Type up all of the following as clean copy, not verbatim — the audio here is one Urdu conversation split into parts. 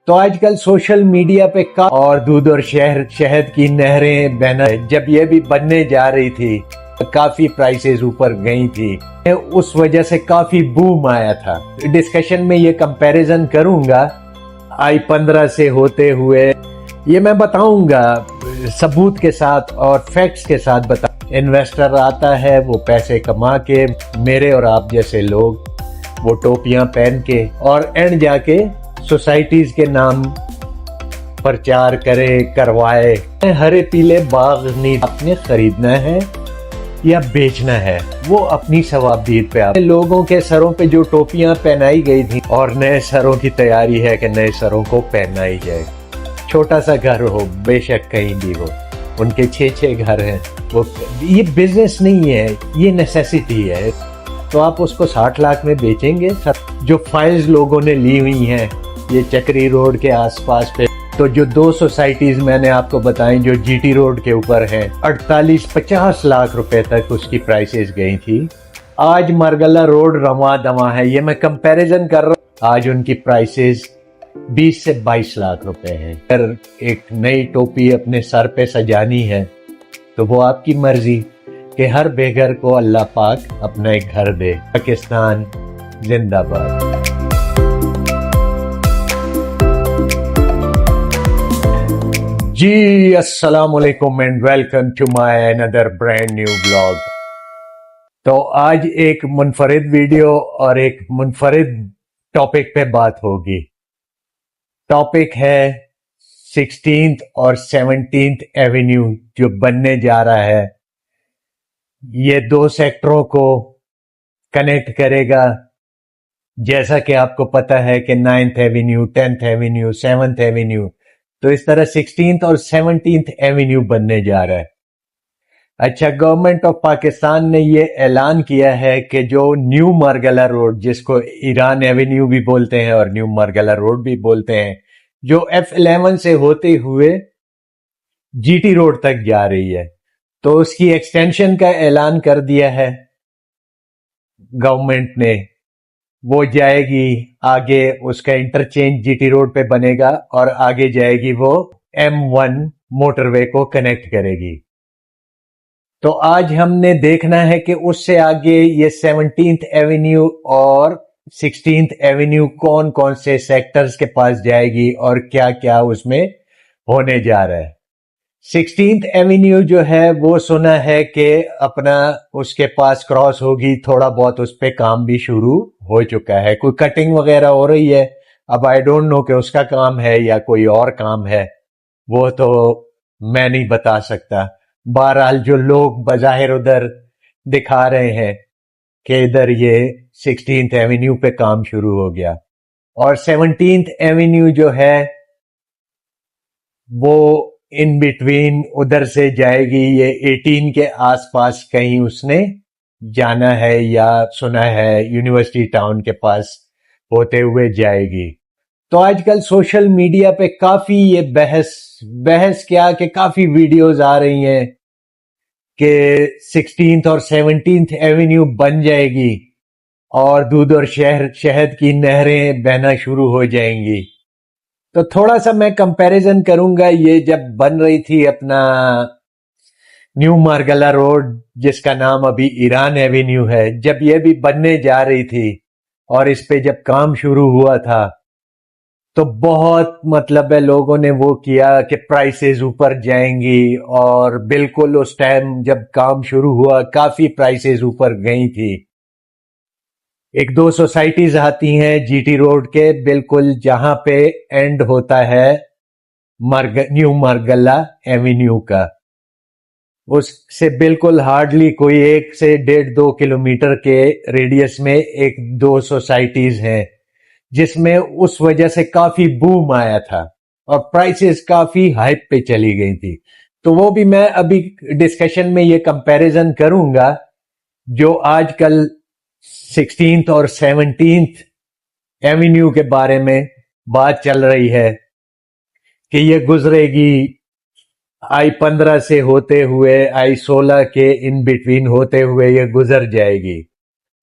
تو آج کل سوشل میڈیا پہ اور دودھ اور شہد کی نہریں بہنا، جب یہ بھی بننے جا رہی تھی کافی پرائسز اوپر گئی تھی، اس وجہ سے کافی بوم آیا تھا۔ ڈسکشن میں یہ کمپیریزن کروں گا i15 سے ہوتے ہوئے، یہ میں بتاؤں گا ثبوت کے ساتھ اور فیکٹس کے ساتھ انویسٹر آتا ہے وہ پیسے کما کے، میرے اور آپ جیسے لوگ وہ ٹوپیاں پہن کے، اور اینڈ جا کے سوسائٹیز کے نام پرچار کروائے۔ ہرے پیلے باغ نہیں، آپ نے خریدنا ہے یا بیچنا ہے، وہ اپنی ثوابدید پہ آپ لوگوں کے سروں پہ جو ٹوپیاں پہنائی گئی تھی، اور نئے سروں کی تیاری ہے کہ نئے سروں کو پہنائی جائے۔ چھوٹا سا گھر ہو، بے شک کہیں بھی ہو، ان کے 6 گھر ہیں، وہ یہ بزنس نہیں ہے، یہ نیسیسٹی ہے۔ تو آپ اس کو 60 لاکھ میں بیچیں گے؟ جو فائلز لوگوں نے لی ہوئی ہیں یہ چکری روڈ کے آس پاس پہ، تو جو 2 سوسائٹیز میں نے آپ کو بتائیں جو جی ٹی روڈ کے اوپر ہیں، 48-50 لاکھ روپے تک اس کی پرائسز گئی تھی۔ آج مرگلہ روڈ رواں دواں ہے، یہ میں کمپیریزن کر رہا ہوں، آج ان کی پرائسز 20 سے 22 لاکھ روپے ہیں۔ اگر ایک نئی ٹوپی اپنے سر پہ سجانی ہے تو وہ آپ کی مرضی، کہ ہر بے گھر کو اللہ پاک اپنا ایک گھر دے۔ پاکستان زندہ باد۔ جی السلام علیکم اینڈ ویلکم ٹو مائی اندر برانڈ نیو بلاگ۔ تو آج ایک منفرد ویڈیو اور ایک منفرد ٹاپک پہ بات ہوگی۔ ٹاپک ہے 16th اور 17th ایونیو جو بننے جا رہا ہے، یہ 2 سیکٹروں کو کنیکٹ کرے گا۔ جیسا کہ آپ کو پتا ہے کہ 9th avenue, 10th avenue, 7th avenue, تو اس طرح 16th اور 17th ایونیو بننے جا رہا ہے۔ اچھا، گورنمنٹ آف پاکستان نے یہ اعلان کیا ہے کہ جو نیو مرگلہ روڈ، جس کو ایران ایونیو بھی بولتے ہیں اور نیو مرگلہ روڈ بھی بولتے ہیں، جو F11 سے ہوتے ہوئے جی ٹی روڈ تک جا رہی ہے، تو اس کی ایکسٹینشن کا اعلان کر دیا ہے گورنمنٹ نے۔ وہ جائے گی آگے، اس کا انٹرچینج جی ٹی روڈ پہ بنے گا اور آگے جائے گی وہ M1 موٹر وے کو کنیکٹ کرے گی۔ تو آج ہم نے دیکھنا ہے کہ اس سے آگے یہ 17th ایونیو اور 16th ایونیو کون کون سے سیکٹرز کے پاس جائے گی اور کیا کیا اس میں ہونے جا رہا ہے۔ 16th ایونیو جو ہے وہ سنا ہے کہ اپنا اس کے پاس کراس ہوگی، تھوڑا بہت اس پہ کام بھی شروع ہو چکا ہے، کوئی کٹنگ وغیرہ ہو رہی ہے۔ اب آئی ڈونٹ نو کہ اس کا کام ہے یا کوئی اور کام ہے، وہ تو میں نہیں بتا سکتا۔ بہرحال جو لوگ بظاہر ادھر دکھا رہے ہیں کہ ادھر یہ 16th ایونیو پہ کام شروع ہو گیا، اور 17th ایونیو جو ہے وہ ان بٹوین ادھر سے جائے گی، یہ 18 کے آس پاس کہیں اس نے جانا ہے یا سنا ہے یونیورسٹی ٹاؤن کے پاس ہوتے ہوئے جائے گی۔ تو آج کل سوشل میڈیا پہ کافی یہ بحث کیا کہ کافی ویڈیوز آ رہی ہیں کہ 16th اور 17th ایونیو بن جائے گی اور دودھ اور شہد کی نہریں بہنا شروع ہو جائیں گی۔ تو تھوڑا سا میں کمپیریزن کروں گا، یہ جب بن رہی تھی اپنا نیو مارگلہ روڈ، جس کا نام ابھی ایران ایونیو ہے، جب یہ بھی بننے جا رہی تھی اور اس پہ جب کام شروع ہوا تھا تو بہت مطلب ہے لوگوں نے وہ کیا کہ پرائسز اوپر جائیں گی، اور بالکل اس ٹائم جب کام شروع ہوا کافی پرائسز اوپر گئی تھی۔ 1-2 سوسائٹیز آتی ہیں جی ٹی روڈ کے بالکل جہاں پہ اینڈ ہوتا ہے نیو مرگلہ ایونیو کا، اس سے بالکل ہارڈلی کوئی 1 سے 1.5-2 کلومیٹر کے ریڈیس میں 1-2 سوسائٹیز ہیں، جس میں اس وجہ سے کافی بوم آیا تھا اور پرائسز کافی ہائپ پہ چلی گئی تھی۔ تو وہ بھی میں ابھی ڈسکشن میں یہ کمپیریزن کروں گا، جو آج کل 16th اور 17th ایونیو کے بارے میں بات چل رہی ہے کہ یہ گزرے گی I15 سے ہوتے ہوئے I16 کے ان بٹوین ہوتے ہوئے یہ گزر جائے گی۔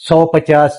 150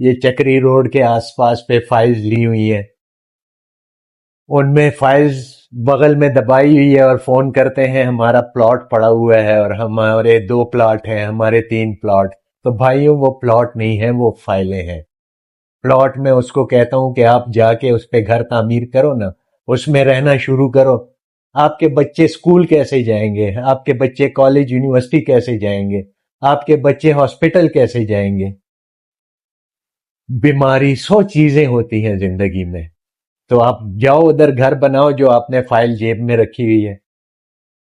یہ چکری روڈ کے آس پاس پہ فائلز لی ہوئی ہیں، ان میں فائلز بغل میں دبائی ہوئی ہے اور فون کرتے ہیں ہمارا پلاٹ پڑا ہوا ہے اور ہمارے 2 پلاٹ ہیں، ہمارے 3 پلاٹ. تو بھائیوں وہ پلاٹ نہیں ہیں، وہ فائلیں ہیں. پلاٹ میں اس کو کہتا ہوں کہ آپ جا کے اس پہ گھر تعمیر کرو نا، اس میں رہنا شروع کرو. آپ کے بچے اسکول کیسے جائیں گے؟ آپ کے بچے کالج یونیورسٹی کیسے جائیں گے؟ آپ کے بچے ہاسپٹل کیسے جائیں گے؟ بیماری 100 چیزیں ہوتی ہیں زندگی میں. تو آپ جاؤ ادھر گھر بناؤ جو آپ نے فائل جیب میں رکھی ہوئی ہے،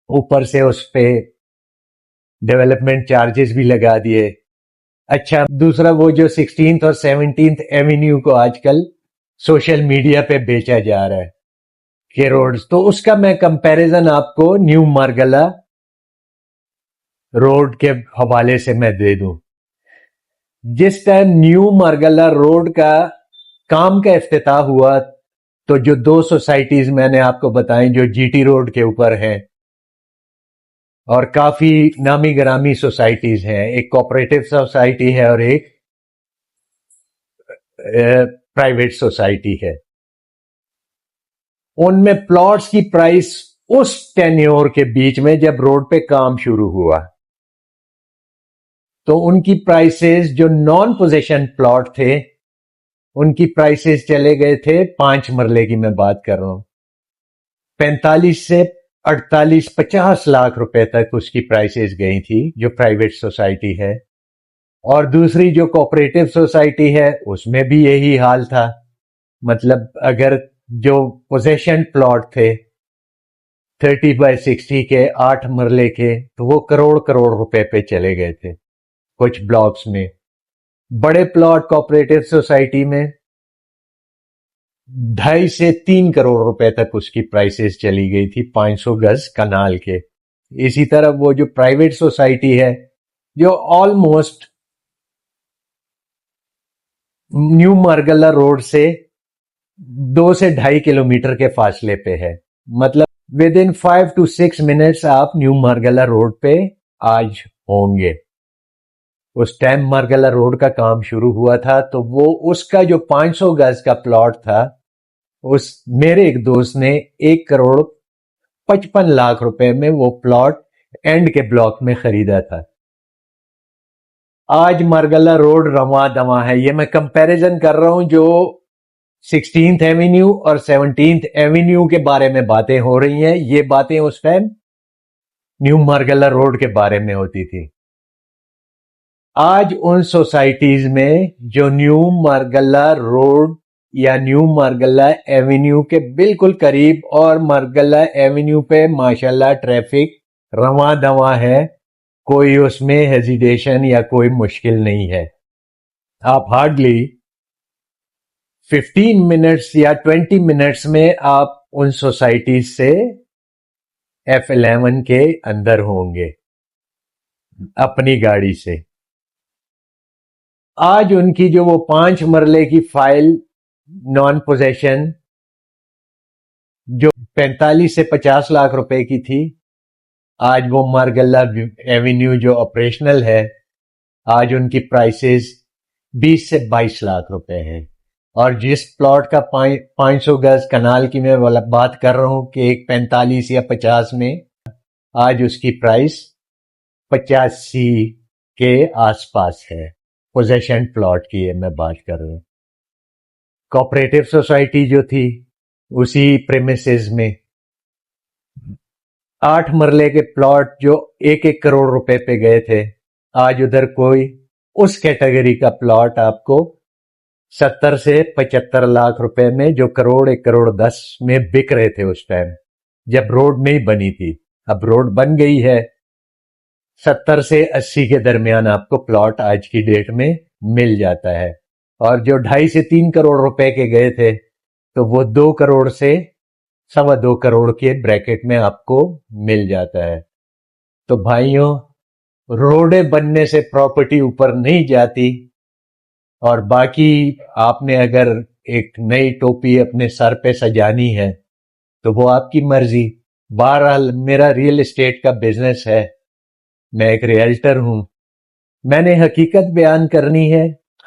اوپر سے اس پہ ڈیولپمنٹ چارجز بھی لگا دیے. اچھا دوسرا وہ جو 16th اور 17th ایونیو کو آج کل سوشل میڈیا پہ بیچا جا رہا ہے کہ روڈز، تو اس کا میں کمپیریزن آپ کو نیو مارگلا روڈ کے حوالے سے میں دے دوں. جس ٹائم نیو مارگلا روڈ کا کام کا افتتاح ہوا تو جو 2 سوسائٹیز میں نے آپ کو بتائیں جو جی ٹی روڈ کے اوپر ہیں اور کافی نامی گرامی سوسائٹیز ہیں، ایک کوآپریٹو سوسائٹی ہے اور ایک پرائیویٹ سوسائٹی ہے، ان میں پلاٹس کی پرائس اس ٹینیور کے بیچ میں جب روڈ پہ کام شروع ہوا تو ان کی پرائسز جو نان پوزیشن پلاٹ تھے ان کی پرائسز چلے گئے تھے 5 مرلے کی میں بات کر رہا ہوں، 45 سے 48-50 لاکھ روپے تک اس کی پرائسز گئی تھی جو پرائیویٹ سوسائٹی ہے. اور دوسری جو کوآپریٹو سوسائٹی ہے اس میں بھی یہی حال تھا. مطلب اگر جو پوزیشن پلاٹ تھے 30/60 کے 8 مرلے کے تو وہ کروڑ روپے پہ چلے گئے تھے کچھ بلاکس میں. بڑے پلاٹ کوآپریٹو سوسائٹی میں 2.5 سے 3 کروڑ روپے تک اس کی پرائسز چلی گئی تھی 500 گز کنال کے. اسی طرح وہ جو پرائیویٹ سوسائٹی ہے جو آلموسٹ نیو مارگلا روڈ سے 2 سے 2.5 کلومیٹر کے فاصلے پہ ہے، مطلب ود ان 5 to 6 منٹس آپ نیو مارگلا روڈ پہ آج ہوں گے. اس ٹائم مارگلا روڈ کا کام شروع ہوا تھا تو وہ اس کا جو 500 گز کا پلاٹ تھا اس میرے ایک دوست نے 1.55 کروڑ روپے میں وہ پلاٹ اینڈ کے بلاک میں خریدا تھا. آج مارگلا روڈ رواں دواں ہے. یہ میں کمپیریزن کر رہا ہوں جو 16th ایونیو اور 17th ایونیو کے بارے میں باتیں ہو رہی ہیں، یہ باتیں اس ٹائم نیو مارگلا روڈ کے بارے میں ہوتی تھی. آج ان سوسائٹیز میں جو نیو مارگلا روڈ یا نیو مارگلا ایونیو کے بالکل قریب اور مارگلا ایونیو پہ ماشاءاللہ ٹریفک رواں دواں ہے، کوئی اس میں ہیزیٹیشن یا کوئی مشکل نہیں ہے. آپ ہارڈلی 15 منٹس یا 20 منٹس میں آپ ان سوسائٹیز سے F11 کے اندر ہوں گے اپنی گاڑی سے. آج ان کی جو وہ 5 مرلے کی فائل نان پوزیشن جو 45 سے 50 لاکھ روپے کی تھی، آج وہ مارگلا ایونیو جو آپریشنل ہے آج ان کی پرائسز 20 سے 22 لاکھ روپے ہیں. اور جس پلاٹ کا 500 گز کنال کی میں بات کر رہا ہوں کہ ایک 45 یا 50 میں، آج اس کی پرائس 85 کے آس پاس ہے. پوزیشن پلاٹ کی میں بات کر رہا ہوں. کوآپریٹو سوسائٹی جو تھی اسی پریمیسز میں 8 مرلے کے پلاٹ جو 1 کروڑ روپے پہ گئے تھے، آج ادھر کوئی اس کیٹیگری کا پلاٹ آپ کو 70 سے 75 لاکھ روپے میں، جو 1 کروڑ 10 میں بک رہے تھے اس ٹائم جب روڈ نہیں بنی تھی. اب روڈ بن گئی ہے، 70 سے 80 کے درمیان آپ کو پلاٹ آج کی ڈیٹ میں مل جاتا ہے. اور جو 2.5 سے 3 کروڑ روپے کے گئے تھے تو وہ 2 کروڑ سے 2.25 کروڑ کے بریکٹ میں آپ کو مل جاتا ہے. تو بھائیوں، روڈیں بننے سے پراپرٹی اوپر نہیں جاتی. اور باقی آپ نے اگر ایک نئی ٹوپی اپنے سر پہ سجانی ہے تو وہ آپ کی مرضی. بہرحال میرا ریئل اسٹیٹ کا بزنس ہے، میں ایک ریئلٹر ہوں، میں نے حقیقت بیان کرنی ہے،